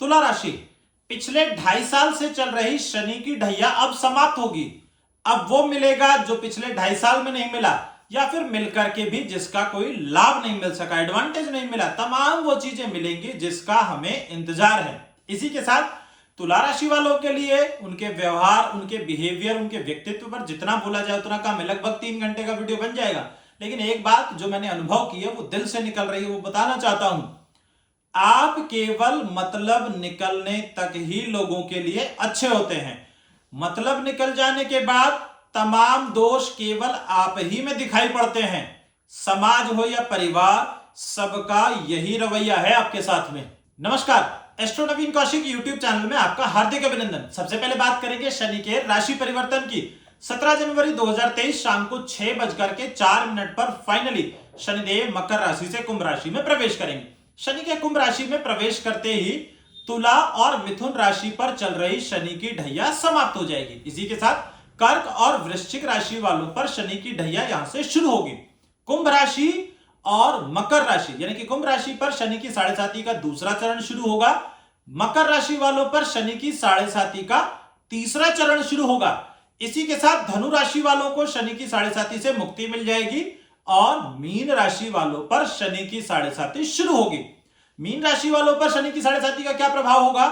तुला राशि, पिछले 2.5 साल से चल रही शनि की ढैया अब समाप्त होगी। अब वो मिलेगा जो पिछले 2.5 साल में नहीं मिला, या फिर मिलकर के भी जिसका कोई लाभ नहीं मिल सका, एडवांटेज नहीं मिला। तमाम वो चीजें मिलेंगी जिसका हमें इंतजार है। इसी के साथ तुला राशि वालों के लिए उनके व्यवहार, उनके बिहेवियर, उनके व्यक्तित्व पर जितना बोला जाए उतना कम है। लगभग 3 घंटे का वीडियो बन जाएगा, लेकिन एक बात जो मैंने अनुभव की है वो दिल से निकल रही है, वो बताना चाहता हूं। आप केवल मतलब निकलने तक ही लोगों के लिए अच्छे होते हैं। मतलब निकल जाने के बाद तमाम दोष केवल आप ही में दिखाई पड़ते हैं। समाज हो या परिवार, सबका यही रवैया है आपके साथ में। नमस्कार, एस्ट्रो नवीन कौशिक यूट्यूब चैनल में आपका हार्दिक अभिनंदन। सबसे पहले बात करेंगे शनि के राशि परिवर्तन की। 17 जनवरी 2023 शाम को 6:04 पर फाइनली शनिदेव मकर राशि से कुंभ राशि में प्रवेश करेंगे। शनि के कुंभ राशि में प्रवेश करते ही तुला और मिथुन राशि पर चल रही शनि की ढैया समाप्त हो जाएगी। इसी के साथ कर्क और वृश्चिक राशि वालों पर शनि की ढैया यहां से शुरू होगी। कुंभ राशि और मकर राशि यानी कि कुंभ राशि पर शनि की 7.5 का दूसरा चरण शुरू होगा। मकर राशि वालों पर शनि की 7.5 का तीसरा चरण शुरू होगा। इसी के साथ धनु राशि वालों को शनि की 7.5 से मुक्ति मिल जाएगी और मीन राशि वालों पर शनि की 7.5 शुरू होगी। मीन राशि वालों पर शनि की 7.5 का क्या प्रभाव होगा,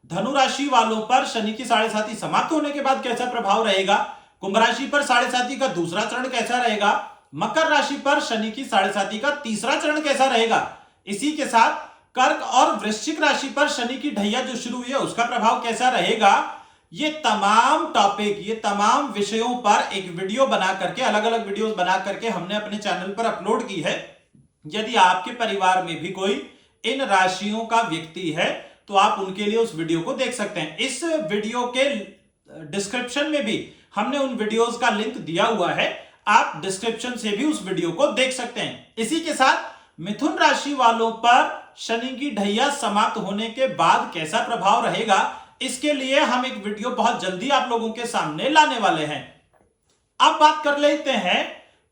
धनु राशि वालों पर शनि की 7.5 समाप्त होने के बाद कैसा प्रभाव रहेगा, कुंभ राशि पर 7.5 का दूसरा चरण कैसा रहेगा, मकर राशि पर शनि की 7.5 का तीसरा चरण कैसा रहेगा। इसी के साथ कर्क और वृश्चिक राशि पर शनि की ढैया जो शुरू हुई है उसका प्रभाव कैसा रहेगा। ये तमाम टॉपिक, ये तमाम विषयों पर एक वीडियो बना करके, अलग अलग वीडियोस बना करके हमने अपने चैनल पर अपलोड की है। यदि आपके परिवार में भी कोई इन राशियों का व्यक्ति है तो आप उनके लिए उस वीडियो को देख सकते हैं। इस वीडियो के डिस्क्रिप्शन में भी हमने उन वीडियोस का लिंक दिया हुआ है, आप डिस्क्रिप्शन से भी उस वीडियो को देख सकते हैं। इसी के साथ मिथुन राशि वालों पर शनि की ढैया समाप्त होने के बाद कैसा प्रभाव रहेगा, इसके लिए हम एक वीडियो बहुत जल्दी आप लोगों के सामने लाने वाले हैं। अब बात कर लेते हैं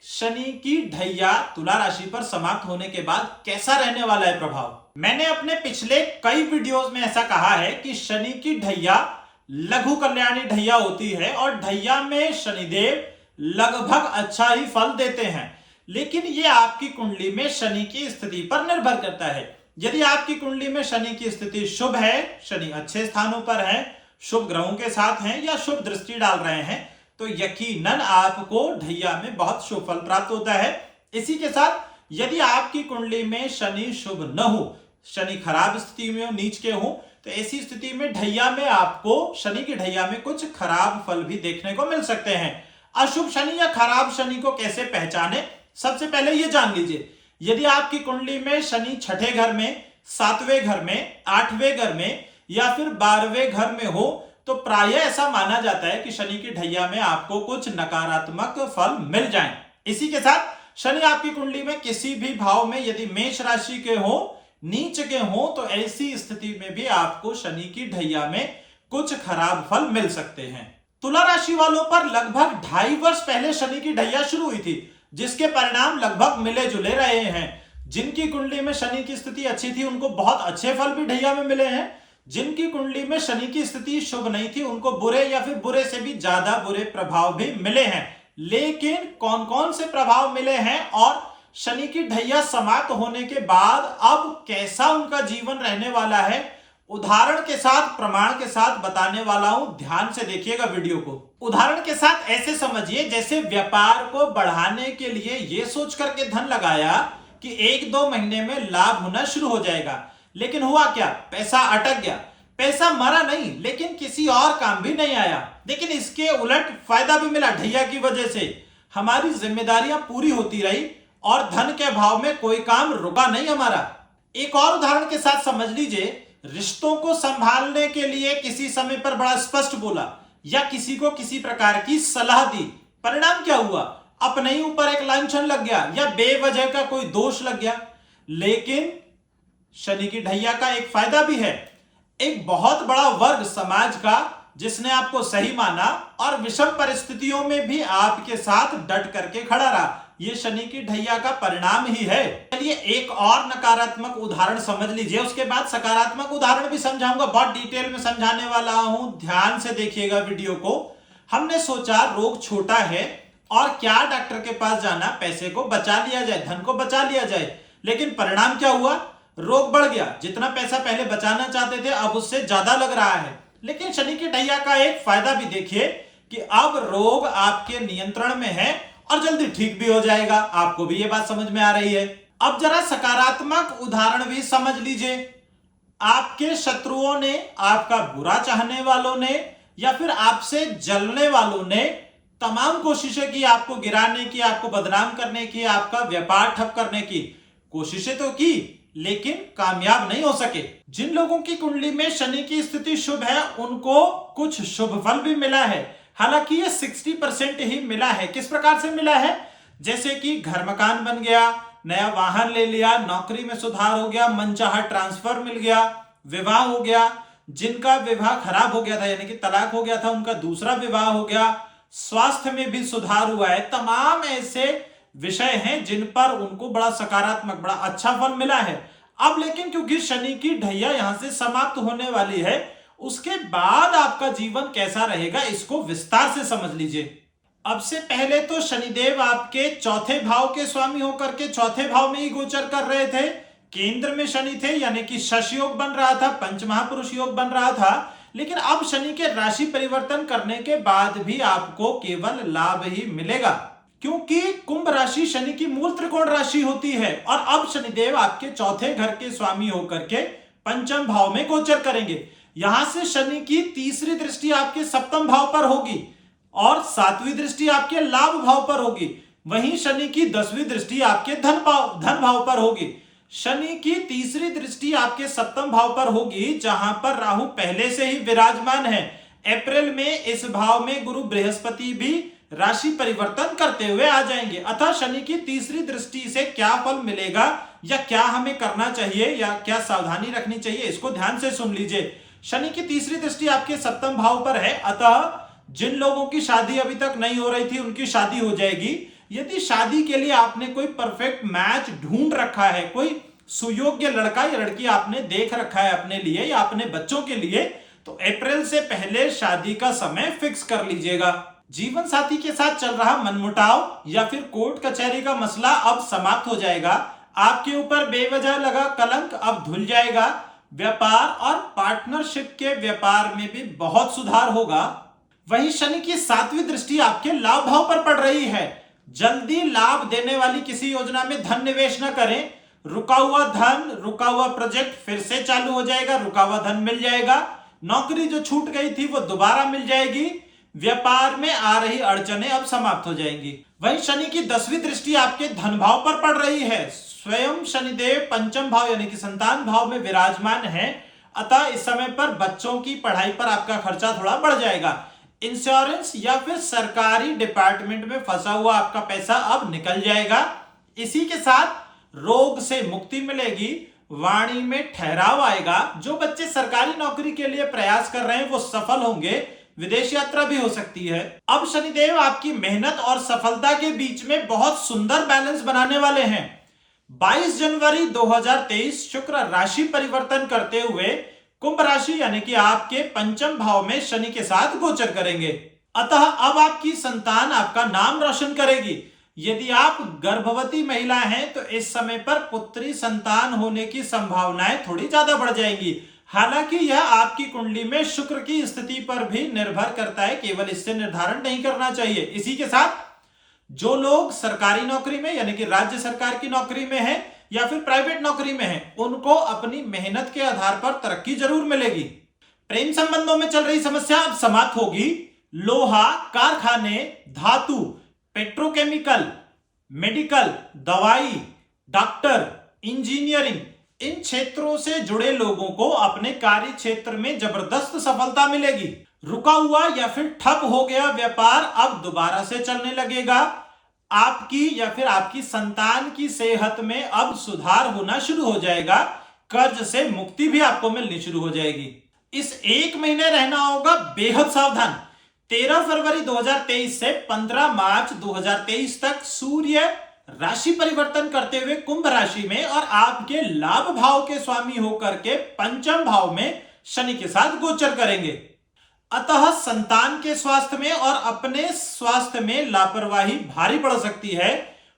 शनि की ढैया तुला राशि पर समाप्त होने के बाद कैसा रहने वाला है प्रभाव। मैंने अपने पिछले कई वीडियोस में ऐसा कहा है कि शनि की ढैया लघु कल्याणी ढैया होती है और ढैया में शनिदेव लगभग अच्छा ही फल देते हैं, लेकिन ये आपकी कुंडली में शनि की स्थिति पर निर्भर करता है। यदि आपकी कुंडली में शनि की स्थिति शुभ है, शनि अच्छे स्थानों पर है, शुभ ग्रहों के साथ हैं या शुभ दृष्टि डाल रहे हैं, तो यकीनन आपको ढैया में बहुत शुभ फल प्राप्त होता है। इसी के साथ यदि आपकी कुंडली में शनि शुभ न हो, शनि खराब स्थिति में हो, नीच के हो, तो ऐसी स्थिति में ढैया में आपको, शनि की ढैया में कुछ खराब फल भी देखने को मिल सकते हैं। अशुभ शनि या खराब शनि को कैसे पहचाने, सबसे पहले ये जान लीजिए। यदि आपकी कुंडली में शनि 6ठे घर में, 7वें घर में, 8वें घर में या फिर 12वें घर में हो तो प्रायः ऐसा माना जाता है कि शनि की ढैया में आपको कुछ नकारात्मक फल मिल जाएं। इसी के साथ शनि आपकी कुंडली में किसी भी भाव में यदि मेष राशि के हो, नीच के हो, तो ऐसी स्थिति में भी आपको शनि की ढैया में कुछ खराब फल मिल सकते हैं। तुला राशि वालों पर लगभग 2.5 वर्ष पहले शनि की ढैया शुरू हुई थी, जिसके परिणाम लगभग मिले जुले रहे हैं। जिनकी कुंडली में शनि की स्थिति अच्छी थी उनको बहुत अच्छे फल भी ढैया में मिले हैं। जिनकी कुंडली में शनि की स्थिति शुभ नहीं थी उनको बुरे या फिर बुरे से भी ज्यादा बुरे प्रभाव भी मिले हैं। लेकिन कौन कौन से प्रभाव मिले हैं और शनि की ढैया समाप्त होने के बाद अब कैसा उनका जीवन रहने वाला है, उदाहरण के साथ, प्रमाण के साथ बताने वाला हूं। ध्यान से देखिएगा वीडियो को। उदाहरण के साथ ऐसे समझिए जैसे व्यापार को बढ़ाने के लिए ये सोच करके धन लगाया कि 1-2 महीने में लाभ होना शुरू हो जाएगा, लेकिन हुआ क्या, पैसा अटक गया। पैसा मरा नहीं, लेकिन किसी और काम भी नहीं आया। लेकिन इसके उलट फायदा भी मिला। ढैया की वजह से हमारी जिम्मेदारियां पूरी होती रही और धन के भाव में कोई काम रुका नहीं हमारा। एक और उदाहरण के साथ समझ लीजिए, रिश्तों को संभालने के लिए किसी समय पर बड़ा स्पष्ट बोला या किसी को किसी प्रकार की सलाह दी, परिणाम क्या हुआ, अपने ही ऊपर एक लांछन लग गया या बेवजह का कोई दोष लग गया। लेकिन शनि की ढैया का एक फायदा भी है। एक बहुत बड़ा वर्ग समाज का जिसने आपको सही माना और विषम परिस्थितियों में भी आपके साथ डट करके खड़ा रहा, ये शनि की ढैया का परिणाम ही है। चलिए एक और नकारात्मक उदाहरण समझ लीजिए, उसके बाद सकारात्मक उदाहरण भी समझाऊंगा, बहुत डिटेल में समझाने वाला हूं, ध्यान से देखिएगा वीडियो को। हमने सोचा रोग छोटा है और क्या डॉक्टर के पास जाना, पैसे को बचा लिया जाए, धन को बचा लिया जाए, लेकिन परिणाम क्या हुआ, रोग बढ़ गया। जितना पैसा पहले बचाना चाहते थे अब उससे ज्यादा लग रहा है। लेकिन शनि की ढैया का एक फायदा भी देखिए कि अब रोग आपके नियंत्रण में है और जल्दी ठीक भी हो जाएगा। आपको भी ये बात समझ में आ रही है। अब जरा सकारात्मक उदाहरण भी समझ लीजिए। आपके शत्रुओं ने, आपका बुरा चाहने वालों ने या फिर आपसे जलने वालों ने तमाम कोशिशें की आपको गिराने की, आपको बदनाम करने की, आपका व्यापार ठप करने की कोशिशें तो की, लेकिन कामयाब नहीं हो सके। जिन लोगों की कुंडली में शनि की स्थिति शुभ है उनको कुछ शुभ फल भी मिला है, हालांकि ये 60% ही मिला है। किस प्रकार से मिला है, जैसे कि घर मकान बन गया, नया वाहन ले लिया, नौकरी में सुधार हो गया, मनचाहा ट्रांसफर मिल गया, विवाह हो गया, जिनका विवाह खराब हो गया था यानी कि तलाक हो गया था उनका दूसरा विवाह हो गया, स्वास्थ्य में भी सुधार हुआ है। तमाम ऐसे विषय हैं जिन पर उनको बड़ा सकारात्मक, बड़ा अच्छा फल मिला है। अब लेकिन क्योंकि शनि की ढैया यहां से समाप्त होने वाली है, उसके बाद आपका जीवन कैसा रहेगा इसको विस्तार से समझ लीजिए। अब से पहले तो शनिदेव आपके चौथे भाव के स्वामी होकर के चौथे भाव में ही गोचर कर रहे थे, केंद्र में शनि थे यानी कि शश योग बन रहा था, पंच महापुरुष योग बन रहा था। लेकिन अब शनि के राशि परिवर्तन करने के बाद भी आपको केवल लाभ ही मिलेगा, क्योंकि कुंभ राशि शनि की मूल त्रिकोण राशि होती है और अब शनिदेव आपके चौथे घर के स्वामी होकर के पंचम भाव में गोचर करेंगे। यहां से शनि की तीसरी दृष्टि आपके सप्तम भाव पर होगी और सातवीं दृष्टि आपके लाभ भाव पर होगी। वहीं शनि की 10वीं दृष्टि आपके धन भाव पर होगी। शनि की तीसरी दृष्टि आपके सप्तम भाव पर होगी, जहां पर राहु पहले से ही विराजमान है। अप्रैल में इस भाव में गुरु बृहस्पति भी राशि परिवर्तन करते हुए आ जाएंगे। अतः शनि की तीसरी दृष्टि से क्या फल मिलेगा या क्या हमें करना चाहिए या क्या सावधानी रखनी चाहिए, इसको ध्यान से सुन लीजिए। शनि की तीसरी दृष्टि आपके सप्तम भाव पर है, अतः जिन लोगों की शादी अभी तक नहीं हो रही थी उनकी शादी हो जाएगी। यदि शादी के लिए आपने कोई परफेक्ट मैच ढूंढ रखा है, कोई सुयोग्य लड़का या लड़की आपने देख रखा है अपने लिए या अपने बच्चों के लिए, तो अप्रैल से पहले शादी का समय फिक्स कर लीजिएगा। जीवन साथी के साथ चल रहा मनमुटाव या फिर कोर्ट कचहरी का मसला अब समाप्त हो जाएगा। आपके ऊपर बेवजह लगा कलंक अब धुल जाएगा। व्यापार और पार्टनरशिप के व्यापार में भी बहुत सुधार होगा। वहीं शनि की 7वीं दृष्टि आपके लाभ भाव पर पड़ रही है। जल्दी लाभ देने वाली किसी योजना में धन निवेश न करें। रुका हुआ धन, रुका हुआ प्रोजेक्ट फिर से चालू हो जाएगा, रुका हुआ धन मिल जाएगा। नौकरी जो छूट गई थी वो दोबारा मिल जाएगी। व्यापार में आ रही अड़चनें अब समाप्त हो जाएंगी। वहीं शनि की 10वीं दृष्टि आपके धन भाव पर पड़ रही है। स्वयं शनिदेव पंचम भाव यानी कि संतान भाव में विराजमान है, अतः इस समय पर बच्चों की पढ़ाई पर आपका खर्चा थोड़ा बढ़ जाएगा। इंश्योरेंस या फिर सरकारी डिपार्टमेंट में फंसा हुआ आपका पैसा अब निकल जाएगा। इसी के साथ रोग से मुक्ति मिलेगी, वाणी में ठहराव आएगा। जो बच्चे सरकारी नौकरी के लिए प्रयास कर रहे हैं वो सफल होंगे, विदेश यात्रा भी हो सकती है। अब शनिदेव आपकी मेहनत और सफलता के बीच में बहुत सुंदर बैलेंस बनाने वाले हैं। 22 जनवरी 2023 शुक्र राशि परिवर्तन करते हुए कुंभ राशि यानी कि आपके पंचम भाव में शनि के साथ गोचर करेंगे। अतः अब आपकी संतान आपका नाम रोशन करेगी। यदि आप गर्भवती महिला हैं तो इस समय पर पुत्री संतान होने की संभावनाएं थोड़ी ज्यादा बढ़ जाएंगी। हालांकि यह आपकी कुंडली में शुक्र की स्थिति पर भी निर्भर करता है, केवल इससे निर्धारण नहीं करना चाहिए। इसी के साथ जो लोग सरकारी नौकरी में यानी कि राज्य सरकार की नौकरी में है या फिर प्राइवेट नौकरी में है, उनको अपनी मेहनत के आधार पर तरक्की जरूर मिलेगी। प्रेम संबंधों में चल रही समस्या अब समाप्त होगी। लोहा, कारखाने, धातु, पेट्रोकेमिकल, मेडिकल, दवाई, डॉक्टर, इंजीनियरिंग, इन क्षेत्रों से जुड़े लोगों को अपने कार्य क्षेत्र में जबरदस्त सफलता मिलेगी। रुका हुआ या फिर ठप हो गया व्यापार अब दोबारा से चलने लगेगा। आपकी या फिर आपकी संतान की सेहत में अब सुधार होना शुरू हो जाएगा। कर्ज से मुक्ति भी आपको मिलनी शुरू हो जाएगी। इस एक महीने रहना होगा बेहद सावधान। 13 फरवरी 2023 से 15 मार्च 2023 तक सूर्य राशि परिवर्तन करते हुए कुंभ राशि में और आपके लाभ भाव के स्वामी होकर के पंचम भाव में शनि के साथ गोचर करेंगे। अतः संतान के स्वास्थ्य में और अपने स्वास्थ्य में लापरवाही भारी पड़ सकती है।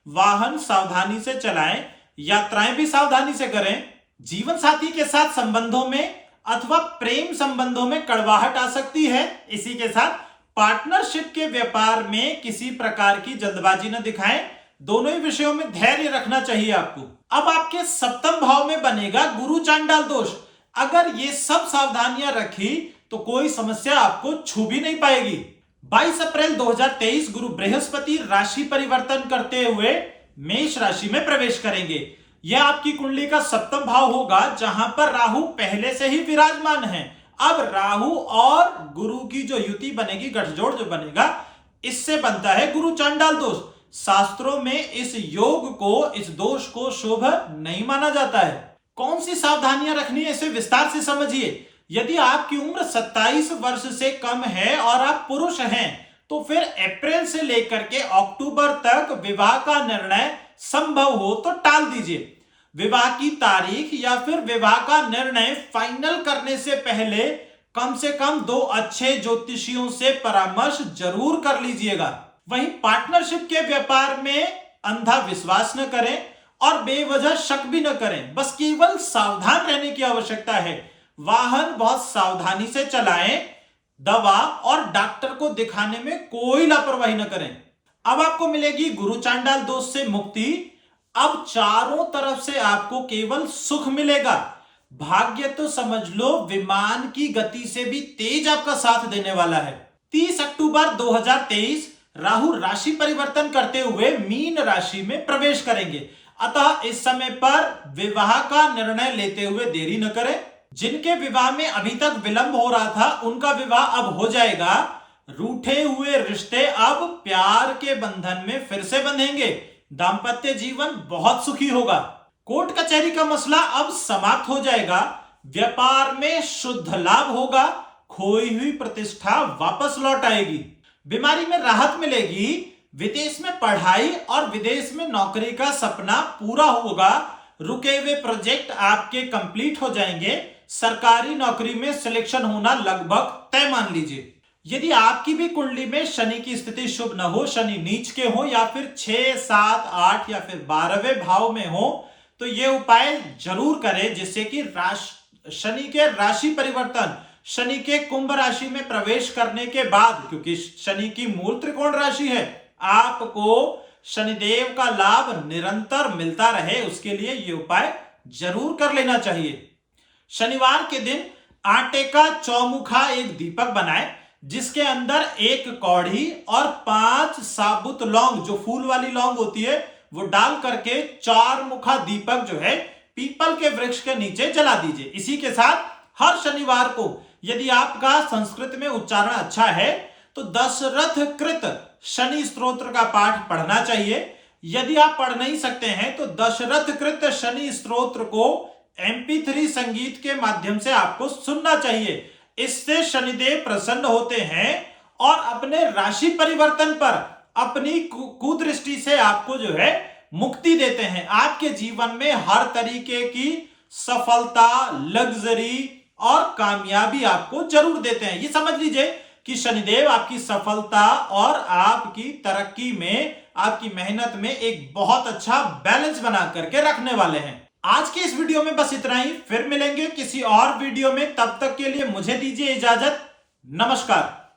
वाहन सावधानी से चलाएं, यात्राएं भी सावधानी से करें। जीवन साथी के साथ संबंधों में अथवा प्रेम संबंधों में कड़वाहट आ सकती है। इसी के साथ पार्टनरशिप के व्यापार में किसी प्रकार की जल्दबाजी न दिखाएं। दोनों ही विषयों में धैर्य रखना चाहिए आपको। अब आपके सप्तम भाव में बनेगा गुरु चांडाल दोष। अगर ये सब सावधानियां रखी तो कोई समस्या आपको छू भी नहीं पाएगी। 22 अप्रैल 2023 गुरु बृहस्पति राशि परिवर्तन करते हुए मेष राशि में प्रवेश करेंगे। यह आपकी कुंडली का सप्तम भाव होगा, जहां पर राहु पहले से ही विराजमान है। अब राहु और गुरु की जो युति बनेगी, गठजोड़ जो बनेगा, इससे बनता है गुरु चांडाल दोष। शास्त्रों में इस योग को, इस दोष को शुभ नहीं माना जाता है। कौन सी सावधानियां रखनी है, इसे विस्तार से समझिए। यदि आपकी उम्र 27 वर्ष से कम है और आप पुरुष हैं, तो फिर अप्रैल से लेकर के अक्टूबर तक विवाह का निर्णय संभव हो तो टाल दीजिए। विवाह की तारीख या फिर विवाह का निर्णय फाइनल करने से पहले कम से कम 2 अच्छे ज्योतिषियों से परामर्श जरूर कर लीजिएगा। वहीं पार्टनरशिप के व्यापार में अंधा विश्वास न करें और बेवजह शक भी न करें। बस केवल सावधान रहने की आवश्यकता है। वाहन बहुत सावधानी से चलाएं। दवा और डॉक्टर को दिखाने में कोई लापरवाही न करें। अब आपको मिलेगी गुरु चांडाल दोष से मुक्ति। अब चारों तरफ से आपको केवल सुख मिलेगा। भाग्य तो समझ लो विमान की गति से भी तेज आपका साथ देने वाला है। 30 अक्टूबर 2023 राहु राशि परिवर्तन करते हुए मीन राशि में प्रवेश करेंगे। अतः इस समय पर विवाह का निर्णय लेते हुए देरी न करें। जिनके विवाह में अभी तक विलंब हो रहा था, उनका विवाह अब हो जाएगा। रूठे हुए रिश्ते अब प्यार के बंधन में फिर से बंधेंगे। दांपत्य जीवन बहुत सुखी होगा। कोर्ट कचहरी का मसला अब समाप्त हो जाएगा। व्यापार में शुद्ध लाभ होगा। खोई हुई प्रतिष्ठा वापस लौट आएगी। बीमारी में राहत मिलेगी। विदेश में पढ़ाई और विदेश में नौकरी का सपना पूरा होगा। रुके हुए प्रोजेक्ट आपके कंप्लीट हो जाएंगे। सरकारी नौकरी में सिलेक्शन होना लगभग तय मान लीजिए। यदि आपकी भी कुंडली में शनि की स्थिति शुभ न हो, शनि नीच के हो या फिर 6, 7, 8 या फिर 12वें भाव में हो, तो ये उपाय जरूर करें, जिससे कि शनि के राशि परिवर्तन, शनि के कुंभ राशि में प्रवेश करने के बाद, क्योंकि शनि की मूल त्रिकोण राशि है, आपको शनिदेव का लाभ निरंतर मिलता रहे, उसके लिए ये उपाय जरूर कर लेना चाहिए। शनिवार के दिन आटे का चौमुखा एक दीपक बनाएं, जिसके अंदर 1 कौड़ी और 5 साबुत लौंग, जो फूल वाली लौंग होती है, वो डाल करके 4 मुखा दीपक जो है पीपल के वृक्ष के नीचे जला दीजिए। इसी के साथ हर शनिवार को, यदि आपका संस्कृत में उच्चारण अच्छा है, तो दशरथ कृत शनि स्तोत्र का पाठ पढ़ना चाहिए। यदि आप पढ़ नहीं सकते हैं तो दशरथ कृत शनि स्तोत्र को MP3 संगीत के माध्यम से आपको सुनना चाहिए। इससे शनिदेव प्रसन्न होते हैं और अपने राशि परिवर्तन पर अपनी कुदृष्टि से आपको जो है मुक्ति देते हैं। आपके जीवन में हर तरीके की सफलता, लग्जरी और कामयाबी आपको जरूर देते हैं। ये समझ लीजिए कि शनिदेव आपकी सफलता और आपकी तरक्की में, आपकी मेहनत में एक बहुत अच्छा बैलेंस बना करके रखने वाले हैं। आज के इस वीडियो में बस इतना ही। फिर मिलेंगे किसी और वीडियो में। तब तक के लिए मुझे दीजिए इजाजत। नमस्कार।